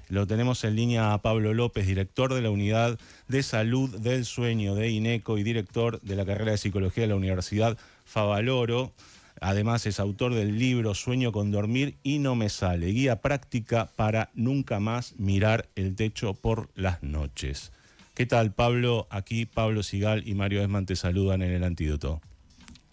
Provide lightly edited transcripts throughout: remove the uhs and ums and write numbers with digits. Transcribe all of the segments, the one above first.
Lo tenemos en línea a Pablo López, director de la Unidad de Salud del Sueño de INECO y director de la carrera de Psicología de la Universidad Favaloro. Además es autor del libro Sueño con dormir y no me sale, guía práctica para nunca más mirar el techo por las noches. ¿Qué tal, Pablo? Aquí Pablo Sigal y Mario Esman te saludan en El Antídoto.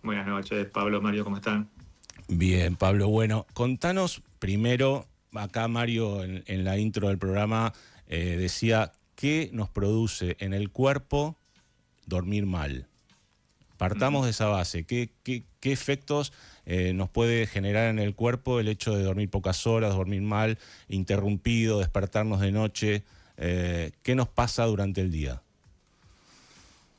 Buenas noches, Pablo, Mario, ¿cómo están? Bien, Pablo. Bueno, contanos primero, acá Mario en la intro del programa decía, ¿qué nos produce en el cuerpo dormir mal? Partamos de esa base. ¿Qué efectos nos puede generar en el cuerpo el hecho de dormir pocas horas, dormir mal, interrumpido, despertarnos de noche? ¿Qué nos pasa durante el día?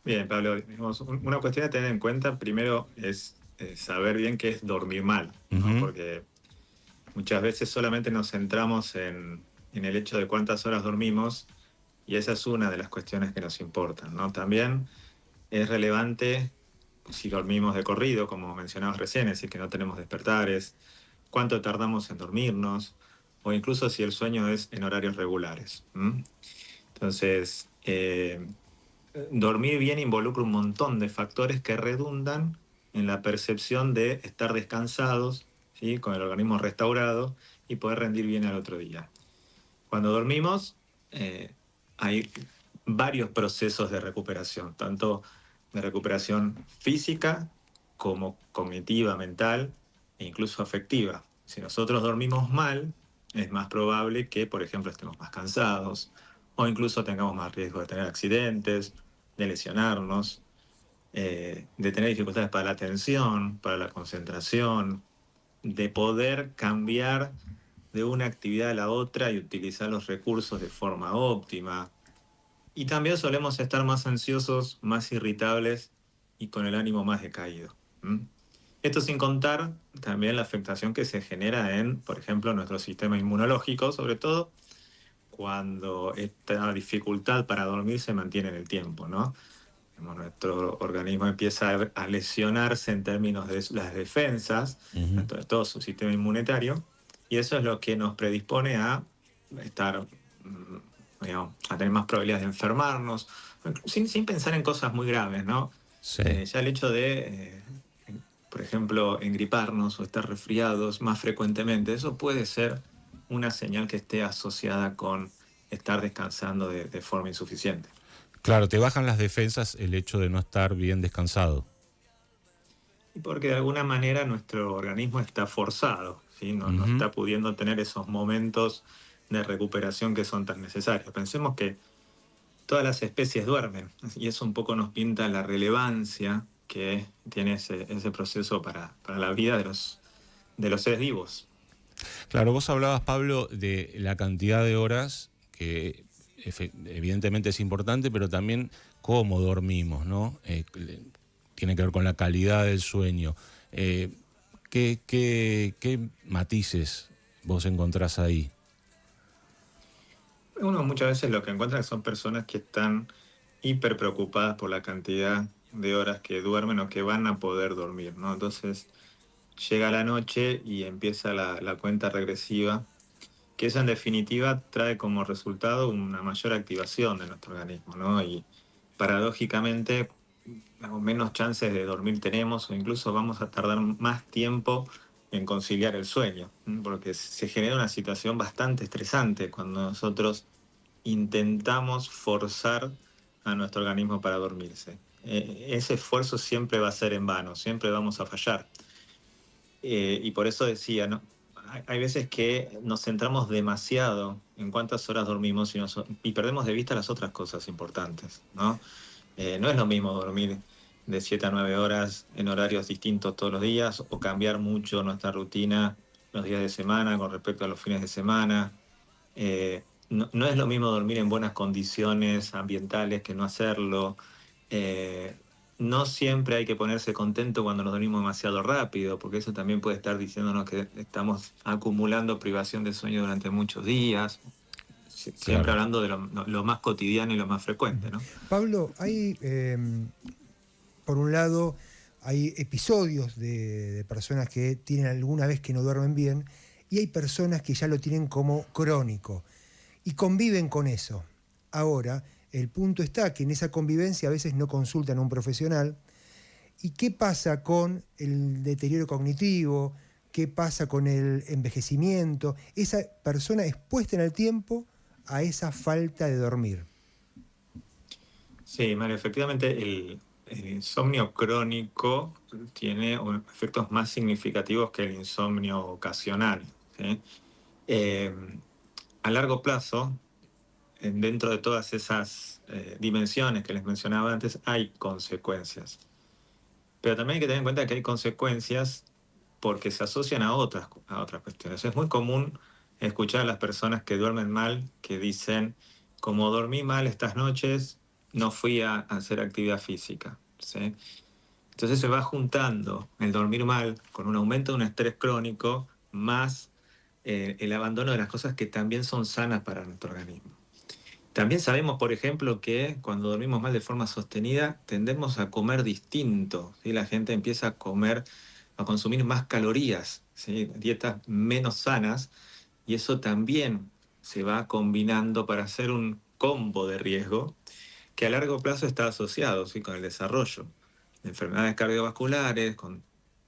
Bien, Pablo, digamos, una cuestión a tener en cuenta primero es saber bien qué es dormir mal, ¿no? Uh-huh. Porque muchas veces solamente nos centramos en el hecho de cuántas horas dormimos y esa es una de las cuestiones que nos importan, ¿no? También es relevante si dormimos de corrido, como mencionabas recién, es decir, que no tenemos despertares, cuánto tardamos en dormirnos o incluso si el sueño es en horarios regulares. Entonces, dormir bien involucra un montón de factores que redundan en la percepción de estar descansados, ¿sí? Con el organismo restaurado y poder rendir bien al otro día. Cuando dormimos, hay varios procesos de recuperación, tanto de recuperación física como cognitiva, mental e incluso afectiva. Si nosotros dormimos mal, es más probable que, por ejemplo, estemos más cansados o incluso tengamos más riesgo de tener accidentes, de lesionarnos, de tener dificultades para la atención, para la concentración, de poder cambiar de una actividad a la otra y utilizar los recursos de forma óptima. Y también solemos estar más ansiosos, más irritables y con el ánimo más decaído. Esto sin contar también la afectación que se genera en, por ejemplo, nuestro sistema inmunológico, sobre todo cuando esta dificultad para dormir se mantiene en el tiempo, ¿no? Nuestro organismo empieza a lesionarse en términos de las defensas, Uh-huh. todo su sistema inmunitario, y eso es lo que nos predispone a estar, digamos, a tener más probabilidades de enfermarnos, sin pensar en cosas muy graves, ¿no? Sí. Ya el hecho de, por ejemplo, engriparnos o estar resfriados más frecuentemente, eso puede ser una señal que esté asociada con estar descansando de forma insuficiente. Claro, te bajan las defensas el hecho de no estar bien descansado. Y porque de alguna manera nuestro organismo está forzado, ¿sí? No Uh-huh. está pudiendo tener esos momentos de recuperación que son tan necesarios. Pensemos que todas las especies duermen y eso un poco nos pinta la relevancia que tiene ese proceso para la vida de los seres vivos. Claro, vos hablabas, Pablo, de la cantidad de horas que evidentemente es importante, pero también cómo dormimos, ¿no? Tiene que ver con la calidad del sueño. ¿Qué matices vos encontrás ahí? Uno muchas veces lo que encuentra son personas que están hiper preocupadas por la cantidad de horas que duermen o que van a poder dormir, ¿no? Entonces llega la noche y empieza la cuenta regresiva, que eso en definitiva trae como resultado una mayor activación de nuestro organismo, ¿no? Y paradójicamente, menos chances de dormir tenemos o incluso vamos a tardar más tiempo en conciliar el sueño, porque se genera una situación bastante estresante cuando nosotros intentamos forzar a nuestro organismo para dormirse. Ese esfuerzo siempre va a ser en vano, siempre vamos a fallar. Y por eso decía, ¿no? Hay veces que nos centramos demasiado en cuántas horas dormimos y perdemos de vista las otras cosas importantes, ¿no? No es lo mismo dormir de 7 a 9 horas en horarios distintos todos los días o cambiar mucho nuestra rutina los días de semana con respecto a los fines de semana. No es lo mismo dormir en buenas condiciones ambientales que no hacerlo. No siempre hay que ponerse contento cuando nos dormimos demasiado rápido, porque eso también puede estar diciéndonos que estamos acumulando privación de sueño durante muchos días. Siempre Claro. hablando de lo más cotidiano y lo más frecuente, ¿no? Pablo, hay, por un lado, hay episodios de personas que tienen alguna vez que no duermen bien y hay personas que ya lo tienen como crónico. y conviven con eso. Ahora, el punto está que en esa convivencia a veces no consultan a un profesional. ¿Y qué pasa con el deterioro cognitivo? ¿Qué pasa con el envejecimiento? Esa persona expuesta en el tiempo a esa falta de dormir. Sí, Mario, efectivamente el insomnio crónico tiene efectos más significativos que el insomnio ocasional, ¿sí? Eh, a largo plazo, dentro de todas esas dimensiones que les mencionaba antes, hay consecuencias. Pero también hay que tener en cuenta que hay consecuencias porque se asocian a otras cuestiones. Es muy común escuchar a las personas que duermen mal, que dicen, como dormí mal estas noches, no fui a hacer actividad física, ¿sí? Entonces se va juntando el dormir mal con un aumento de un estrés crónico más el abandono de las cosas que también son sanas para nuestro organismo. También sabemos, por ejemplo, que cuando dormimos mal de forma sostenida tendemos a comer distinto, ¿sí? La gente empieza a comer, a consumir más calorías, ¿sí? Dietas menos sanas, y eso también se va combinando para hacer un combo de riesgo que a largo plazo está asociado, ¿sí? Con el desarrollo de enfermedades cardiovasculares, con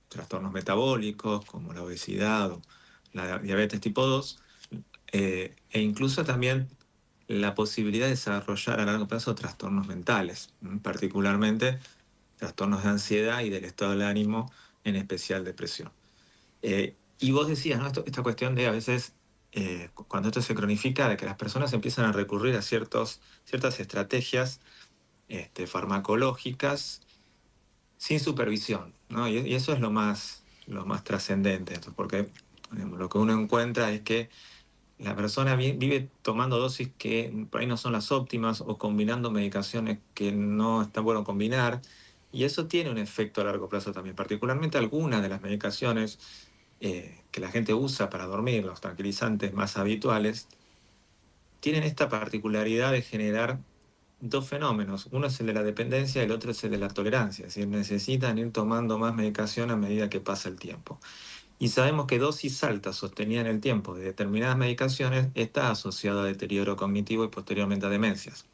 trastornos metabólicos como la obesidad o la diabetes tipo 2, e incluso también la posibilidad de desarrollar a largo plazo trastornos mentales, particularmente trastornos de ansiedad y del estado del ánimo, en especial depresión. Y vos decías, ¿no? Esta cuestión de a veces, cuando esto se cronifica, de que las personas empiezan a recurrir a ciertas estrategias farmacológicas sin supervisión, ¿no? Y eso es lo más trascendente, porque digamos, lo que uno encuentra es que la persona vive tomando dosis que por ahí no son las óptimas o combinando medicaciones que no está bueno combinar, y eso tiene un efecto a largo plazo también, particularmente algunas de las medicaciones que la gente usa para dormir, los tranquilizantes más habituales, tienen esta particularidad de generar dos fenómenos. Uno es el de la dependencia y el otro es el de la tolerancia, es decir, necesitan ir tomando más medicación a medida que pasa el tiempo. Y sabemos que dosis altas sostenidas en el tiempo de determinadas medicaciones está asociado a deterioro cognitivo y posteriormente a demencias.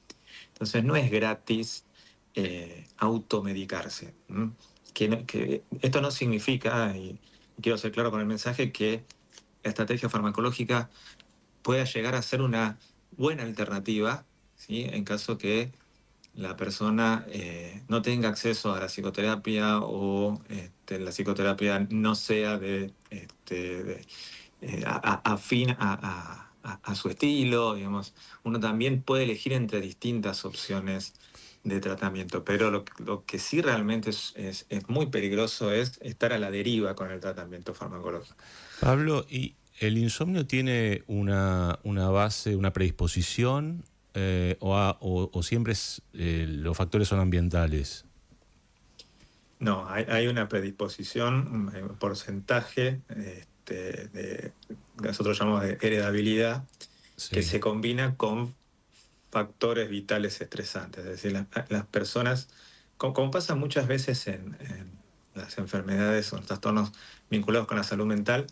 Entonces no es gratis automedicarse. Que esto no significa, y quiero ser claro con el mensaje, que la estrategia farmacológica pueda llegar a ser una buena alternativa, ¿sí? En caso que la persona no tenga acceso a la psicoterapia o la psicoterapia no sea afín a su estilo, digamos. Uno también puede elegir entre distintas opciones de tratamiento, pero lo que sí realmente es muy peligroso es estar a la deriva con el tratamiento farmacológico. Pablo, ¿y el insomnio tiene una base, una predisposición o siempre los factores son ambientales? No, hay una predisposición, un porcentaje que nosotros llamamos de heredabilidad, Sí. que se combina con factores vitales estresantes. Es decir, las personas, como pasa muchas veces en las enfermedades o los trastornos vinculados con la salud mental,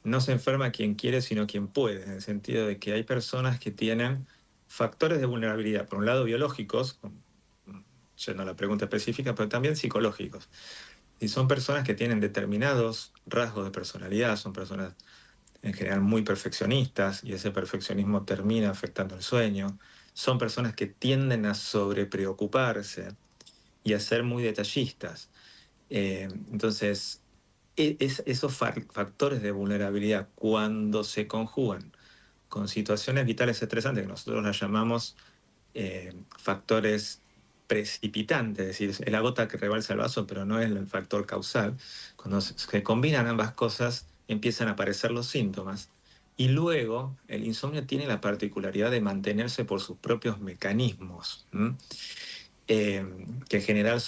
no se enferma quien quiere, sino quien puede, en el sentido de que hay personas que tienen factores de vulnerabilidad, por un lado biológicos, yendo a la pregunta específica, pero también psicológicos. Y son personas que tienen determinados rasgos de personalidad, son personas en general muy perfeccionistas y ese perfeccionismo termina afectando el sueño. Son personas que tienden a sobrepreocuparse y a ser muy detallistas. Entonces, esos factores de vulnerabilidad, cuando se conjugan con situaciones vitales estresantes, que nosotros las llamamos factores precipitantes, es decir, es la gota que rebalsa el vaso, pero no es el factor causal. Cuando se combinan ambas cosas, empiezan a aparecer los síntomas. Y luego, el insomnio tiene la particularidad de mantenerse por sus propios mecanismos, que en general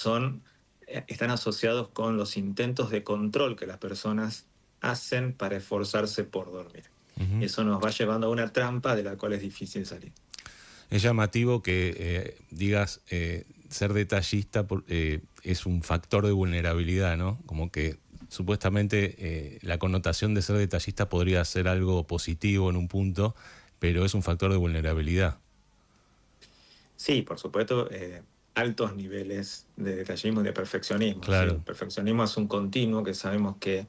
están asociados con los intentos de control que las personas hacen para esforzarse por dormir. Uh-huh. Eso nos va llevando a una trampa de la cual es difícil salir. Es llamativo que digas ser detallista es un factor de vulnerabilidad, ¿no? Como que supuestamente la connotación de ser detallista podría ser algo positivo en un punto, pero es un factor de vulnerabilidad. Sí, por supuesto, altos niveles de detallismo y de perfeccionismo. ¿Sí? Claro. El perfeccionismo es un continuo que sabemos que,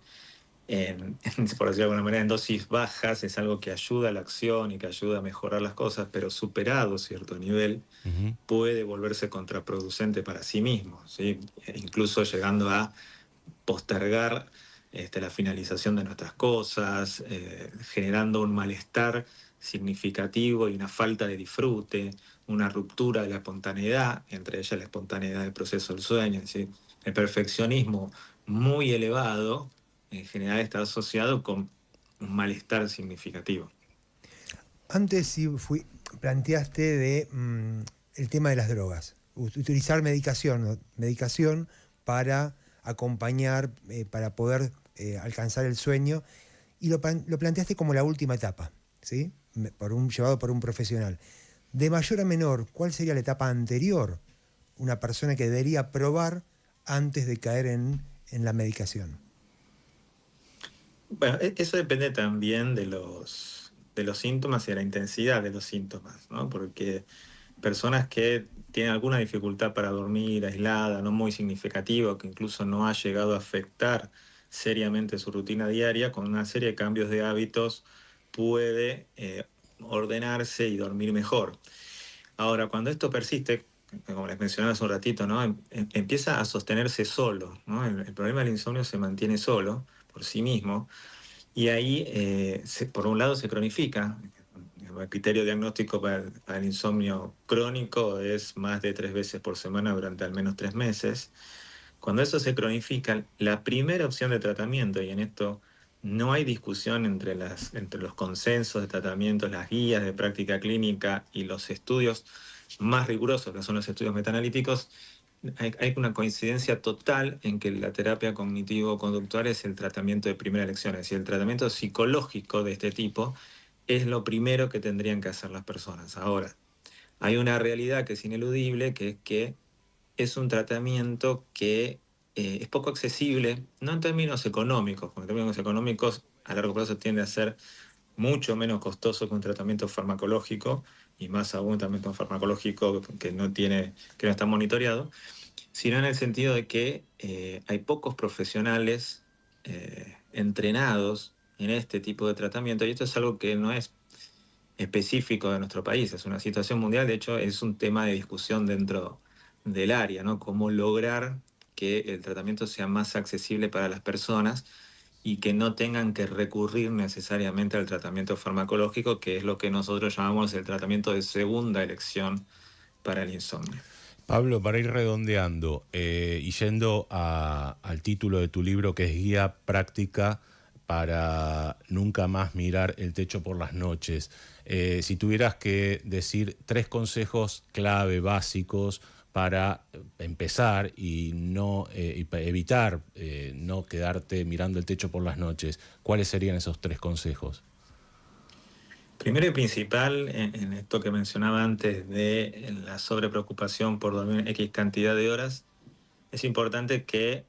por decirlo de alguna manera, en dosis bajas es algo que ayuda a la acción y que ayuda a mejorar las cosas, pero superado cierto nivel Ujú. puede volverse contraproducente para sí mismo, ¿sí? Incluso llegando a postergar la finalización de nuestras cosas, generando un malestar significativo y una falta de disfrute, una ruptura de la espontaneidad, entre ellas la espontaneidad del proceso del sueño. ¿Sí? El perfeccionismo muy elevado en general está asociado con un malestar significativo. Antes sí planteaste el tema de las drogas, utilizar medicación, ¿no? Medicación para acompañar, para poder alcanzar el sueño, y lo planteaste como la última etapa, ¿sí? Llevado por un profesional. De mayor a menor, ¿cuál sería la etapa anterior? Una persona que debería probar antes de caer en la medicación. Bueno, eso depende también de los síntomas y de la intensidad de los síntomas, ¿no? Porque personas que tienen alguna dificultad para dormir aislada, no muy significativa, que incluso no ha llegado a afectar seriamente su rutina diaria, con una serie de cambios de hábitos puede ordenarse y dormir mejor. Ahora, cuando esto persiste, como les mencionaba hace un ratito, ¿no? Empieza a sostenerse solo, ¿no? El problema del insomnio se mantiene solo por sí mismo y ahí, por un lado, se cronifica. El criterio diagnóstico para el insomnio crónico es más de 3 veces por semana durante al menos 3 meses. Cuando eso se cronifica, la primera opción de tratamiento, y en esto no hay discusión entre los consensos de tratamiento, las guías de práctica clínica y los estudios más rigurosos, que son los estudios metanalíticos, hay una coincidencia total en que la terapia cognitivo-conductual es el tratamiento de primera elección, es decir, el tratamiento psicológico de este tipo es lo primero que tendrían que hacer las personas. Ahora, hay una realidad que es ineludible, que es que es un tratamiento que es poco accesible, no en términos económicos, porque en términos económicos a largo plazo tiende a ser mucho menos costoso que un tratamiento farmacológico, y más aún un tratamiento farmacológico que no está monitoreado, sino en el sentido de que hay pocos profesionales entrenados en este tipo de tratamiento, y esto es algo que no es específico de nuestro país, es una situación mundial, de hecho es un tema de discusión dentro del área, ¿no? Cómo lograr que el tratamiento sea más accesible para las personas y que no tengan que recurrir necesariamente al tratamiento farmacológico, que es lo que nosotros llamamos el tratamiento de segunda elección para el insomnio. Pablo, para ir redondeando y yendo al título de tu libro, que es Guía Práctica para nunca más mirar el techo por las noches, si tuvieras que decir 3 consejos clave, básicos, para empezar y evitar no quedarte mirando el techo por las noches, ¿cuáles serían esos 3 consejos? Primero y principal, en esto que mencionaba antes de la sobrepreocupación por dormir X cantidad de horas, es importante que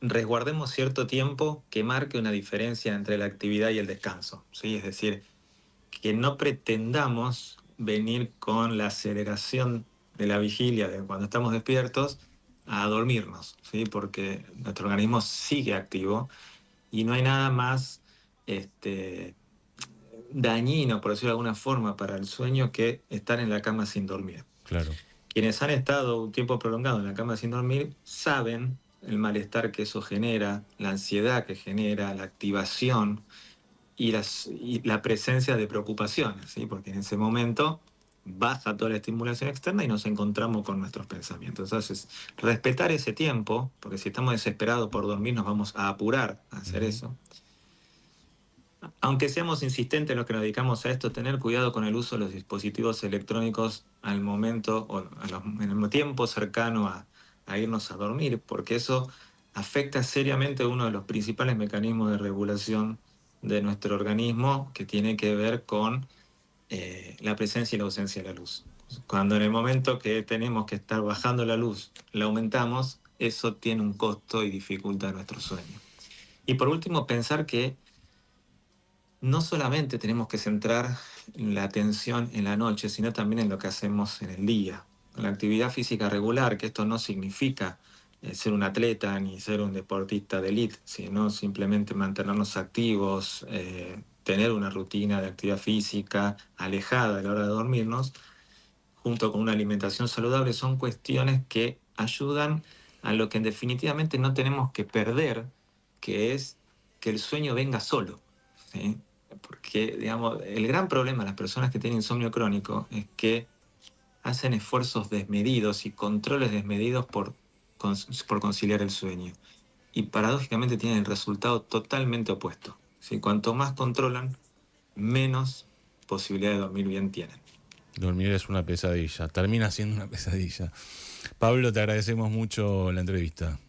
resguardemos cierto tiempo que marque una diferencia entre la actividad y el descanso, ¿sí? Es decir, que no pretendamos venir con la aceleración de la vigilia de cuando estamos despiertos a dormirnos, ¿sí? Porque nuestro organismo sigue activo y no hay nada más dañino, por decirlo de alguna forma, para el sueño que estar en la cama sin dormir. Claro. Quienes han estado un tiempo prolongado en la cama sin dormir saben el malestar que eso genera, la ansiedad que genera, la activación y la presencia de preocupaciones, ¿sí? Porque en ese momento baja toda la estimulación externa y nos encontramos con nuestros pensamientos. Entonces, respetar ese tiempo, porque si estamos desesperados por dormir nos vamos a apurar a hacer eso. Aunque seamos insistentes en los que nos dedicamos a esto, tener cuidado con el uso de los dispositivos electrónicos al momento o en el tiempo cercano a irnos a dormir, porque eso afecta seriamente uno de los principales mecanismos de regulación de nuestro organismo, que tiene que ver con la presencia y la ausencia de la luz. Cuando en el momento que tenemos que estar bajando la luz, la aumentamos, eso tiene un costo y dificulta nuestro sueño. Y por último, pensar que no solamente tenemos que centrar la atención en la noche, sino también en lo que hacemos en el día. La actividad física regular, que esto no significa ser un atleta ni ser un deportista de élite, sino simplemente mantenernos activos, tener una rutina de actividad física alejada a la hora de dormirnos, junto con una alimentación saludable, son cuestiones que ayudan a lo que definitivamente no tenemos que perder, que es que el sueño venga solo, ¿sí? Porque, digamos, el gran problema de las personas que tienen insomnio crónico es que hacen esfuerzos desmedidos y controles desmedidos por conciliar el sueño. Y paradójicamente tienen el resultado totalmente opuesto. ¿Sí? Cuanto más controlan, menos posibilidad de dormir bien tienen. Dormir es una pesadilla, termina siendo una pesadilla. Pablo, te agradecemos mucho la entrevista.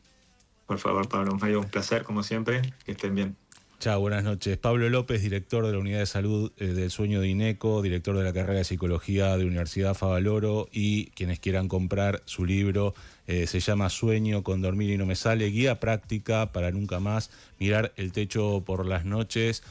Por favor, Pablo, Mario, un placer como siempre, que estén bien. Chao, buenas noches. Pablo López, director de la Unidad de Salud del Sueño de INECO, director de la carrera de Psicología de Universidad Favaloro, y quienes quieran comprar su libro, se llama Sueño con dormir y no me sale, guía práctica para nunca más mirar el techo por las noches.